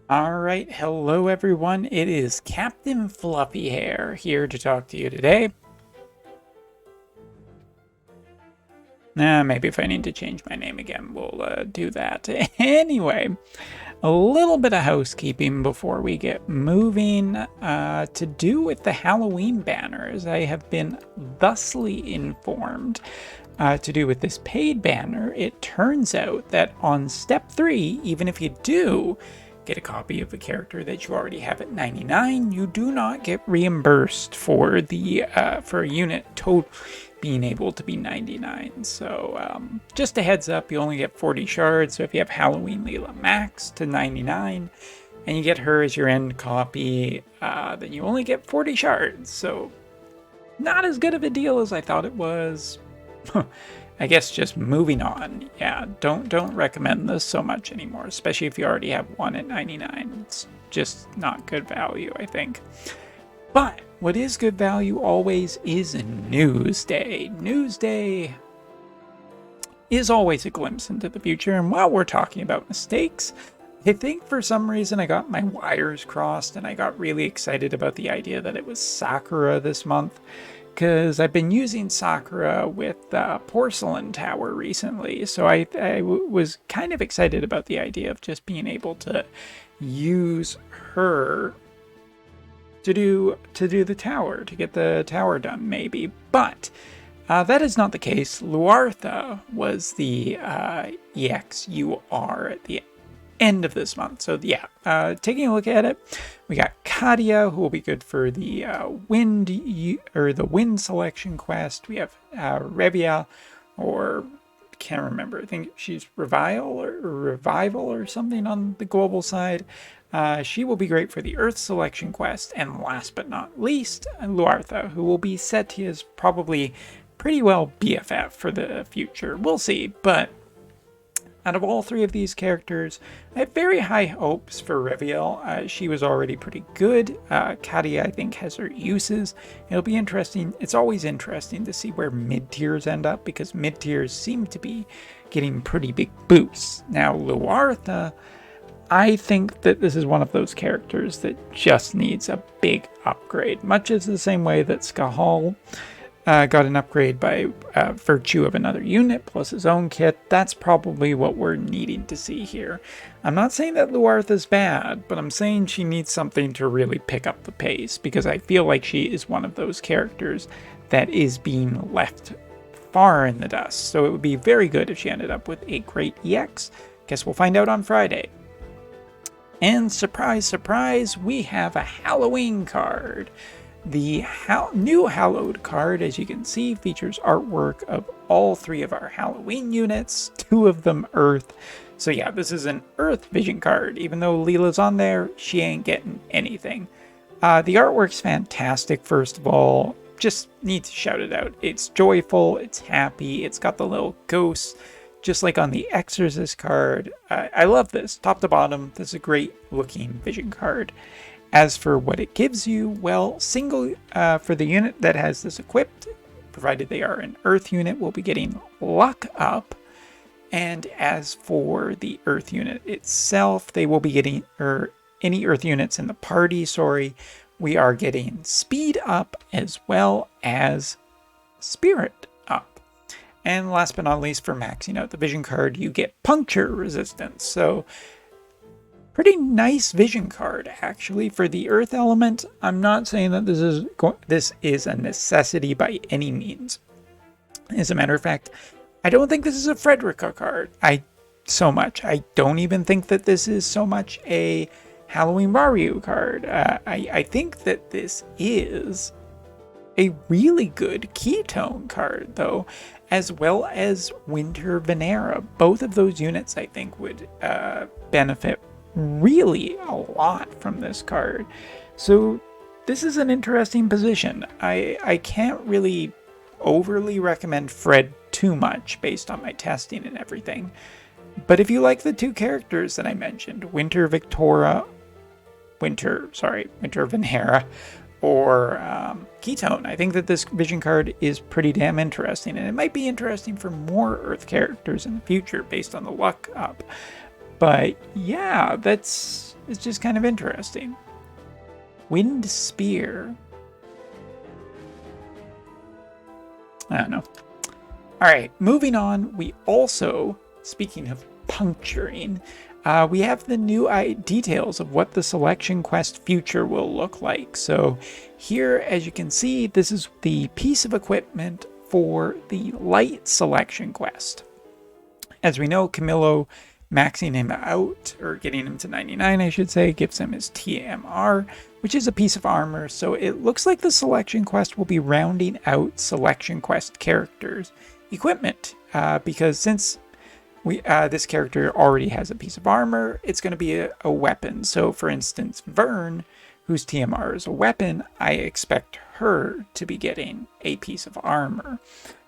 Alright, hello everyone. It is Captain Fluffy Hair here to talk to you today. Maybe if I need to change my name again, we'll do that. Anyway, a little bit of housekeeping before we get moving to do with the Halloween banners. I have been thusly informed to do with this paid banner. It turns out that on step 3, even if you do get a copy of a character that you already have at 99, you do not get reimbursed for the for a unit total being able to be 99. So just a heads up, you only get 40 shards. So if you have Halloween Leela max to 99 and you get her as your end copy, then you only get 40 shards. So not as good of a deal as I thought it was. I guess just moving on. Yeah, don't recommend this so much anymore, especially if you already have one at 99. It's just not good value, I think. But what is good value always is Newsday. Newsday is always a glimpse into the future, and while we're talking about mistakes, I think for some reason I got my wires crossed and I got really excited about the idea that it was Sakura this month, because I've been using Sakura with Porcelain Tower recently, so I was kind of excited about the idea of just being able to use her to do the tower, to get the tower done, maybe. But that is not the case. Luartha was the EX UR at the end of this month. So yeah, taking a look at it, we got Kadia, who will be good for the wind selection quest. We have Revia, or can't remember. I think she's Revival or something on the global side. She will be great for the Earth selection quest. And last but not least, Luartha, who will be set to as probably pretty well BFF for the future. We'll see, but out of all three of these characters, I have very high hopes for Reviel. She was already pretty good. Katia, I think, has her uses. It'll be interesting. It's always interesting to see where mid-tiers end up, because mid-tiers seem to be getting pretty big boosts. Now, Luartha, I think that this is one of those characters that just needs a big upgrade, much as the same way that Skahal got an upgrade by virtue of another unit plus his own kit. That's probably what we're needing to see here. I'm not saying that Luartha's bad, but I'm saying she needs something to really pick up the pace, because I feel like she is one of those characters that is being left far in the dust. So it would be very good if she ended up with a great EX. Guess we'll find out on Friday. And surprise, surprise, we have a Halloween card. The new Hallowed card, as you can see, features artwork of all three of our Halloween units, 2 of them Earth. So yeah, this is an Earth Vision card. Even though Leela's on there, she ain't getting anything. The artwork's fantastic, first of all. Just need to shout it out. It's joyful, it's happy, it's got the little ghosts, just like on the Exorcist card. I love this, top to bottom. This is a great looking Vision card. As for what it gives you, well, single for the unit that has this equipped, provided they are an Earth unit, will be getting Luck Up. And as for the Earth unit itself, they will be getting, or any Earth units in the party, we are getting Speed Up as well as Spirit Up. And last but not least, for maxing out the Vision card, you get Puncture Resistance. So pretty nice Vision card, actually. For the Earth element, I'm not saying that this is a necessity by any means. As a matter of fact, I don't think this is a Frederica card. I don't even think that this is so much a Halloween Ryu card. I think that this is a really good Ketone card, though, as well as Winter Venera. Both of those units, I think, would benefit really a lot from this card. So this is an interesting position. I can't really overly recommend Fred too much based on my testing and everything. But if you like the 2 characters that I mentioned, Winter Venera, or Ketone, I think that this Vision card is pretty damn interesting, and it might be interesting for more Earth characters in the future based on the Luck Up. But yeah, that's is just kind of interesting. Wind Spear. I don't know. All right, moving on. We also, speaking of puncturing, we have the new details of what the selection quest future will look like. So here, as you can see, this is the piece of equipment for the light selection quest. As we know, Camillo maxing him out, or getting him to 99, I should say, gives him his TMR, which is a piece of armor. So it looks like the selection quest will be rounding out selection quest characters' equipment, because since this character already has a piece of armor, it's going to be a weapon. So for instance, Vern, whose TMR is a weapon, I expect her to be getting a piece of armor.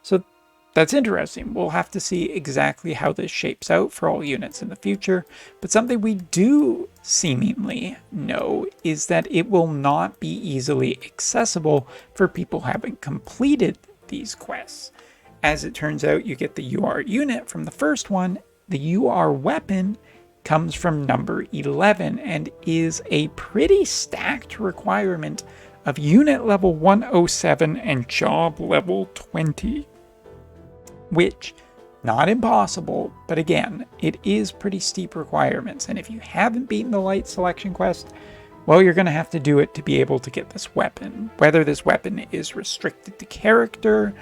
So that's interesting. We'll have to see exactly how this shapes out for all units in the future. But something we do seemingly know is that it will not be easily accessible for people who haven't completed these quests. As it turns out, you get the UR unit from the first one. The UR weapon comes from number 11 and is a pretty stacked requirement of unit level 107 and job level 20. Which, not impossible, but again, it is pretty steep requirements. And if you haven't beaten the light selection quest, well, you're going to have to do it to be able to get this weapon. Whether this weapon is restricted to character,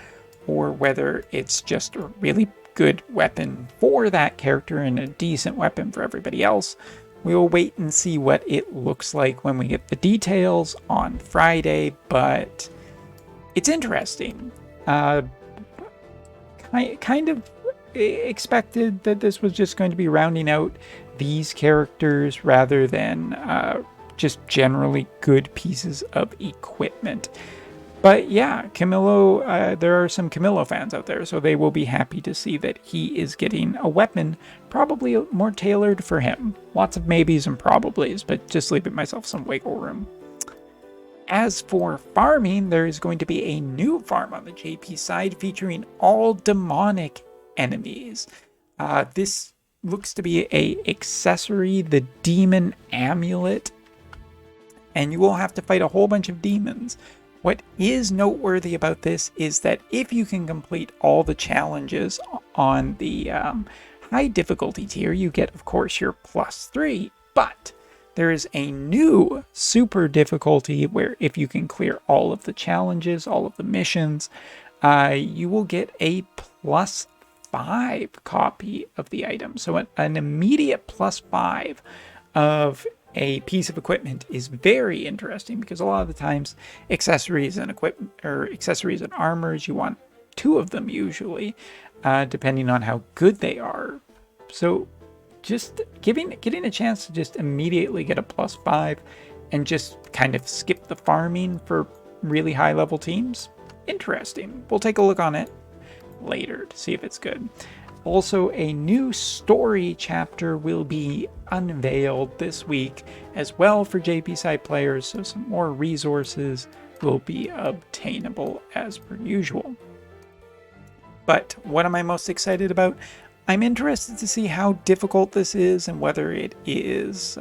or whether it's just a really good weapon for that character and a decent weapon for everybody else, we'll wait and see what it looks like when we get the details on Friday, but it's interesting. I kind of expected that this was just going to be rounding out these characters rather than just generally good pieces of equipment. But yeah, Camillo, there are some Camillo fans out there, so they will be happy to see that he is getting a weapon probably more tailored for him. Lots of maybes and probablys, but just leaving myself some wiggle room. As for farming, there is going to be a new farm on the JP side featuring all demonic enemies. This looks to be a accessory, the Demon Amulet, and you will have to fight a whole bunch of demons. What is noteworthy about this is that if you can complete all the challenges on the high difficulty tier, you get, of course, your +3, but there is a new super difficulty where if you can clear all of the challenges, all of the missions, you will get a +5 copy of the item. So an immediate +5 of a piece of equipment is very interesting, because a lot of the times accessories and equipment, or accessories and armors, you want 2 of them usually, depending on how good they are. So just getting a chance to just immediately get a +5 and just kind of skip the farming for really high level teams, interesting. We'll take a look on it later to see if it's good. Also, a new story chapter will be unveiled this week as well for JP side players, so some more resources will be obtainable as per usual. But what am I most excited about? I'm interested to see how difficult this is and whether it is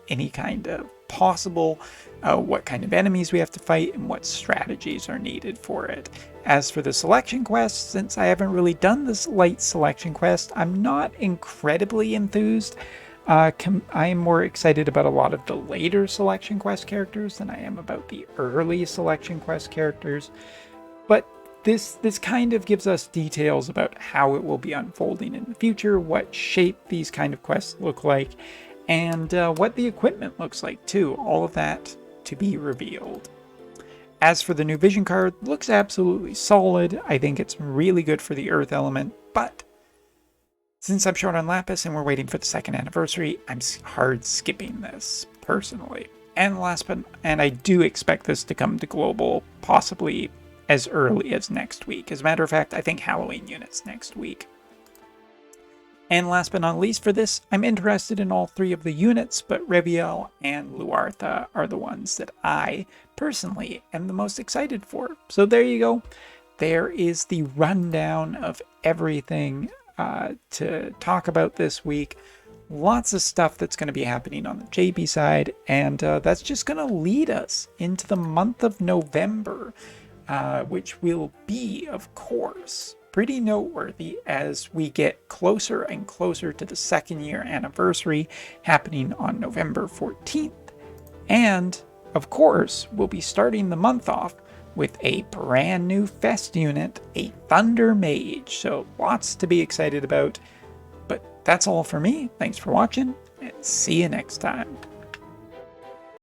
any kind of possible, what kind of enemies we have to fight and what strategies are needed for it. As for the selection quest, since I haven't really done this light selection quest, I'm not incredibly enthused. I am more excited about a lot of the later selection quest characters than I am about the early selection quest characters. But this kind of gives us details about how it will be unfolding in the future, what shape these kind of quests look like, and what the equipment looks like too. All of that to be revealed. As for the new vision card, looks absolutely solid. I think it's really good for the earth element, but since I'm short on Lapis and we're waiting for the 2nd anniversary, I'm hard skipping this personally. And I do expect this to come to global possibly as early as next week. As a matter of fact, I think Halloween units next week. And last but not least for this, I'm interested in all 3 of the units, but Reviel and Luartha are the ones that I personally am the most excited for. So there you go. There is the rundown of everything to talk about this week. lots of stuff that's going to be happening on the JB side, and that's just going to lead us into the month of November, which will be, of course, pretty noteworthy as we get closer and closer to the 2nd-year anniversary happening on November 14th. And, of course, we'll be starting the month off with a brand new Fest unit, a Thunder Mage, so lots to be excited about. But that's all for me. Thanks for watching, and see you next time.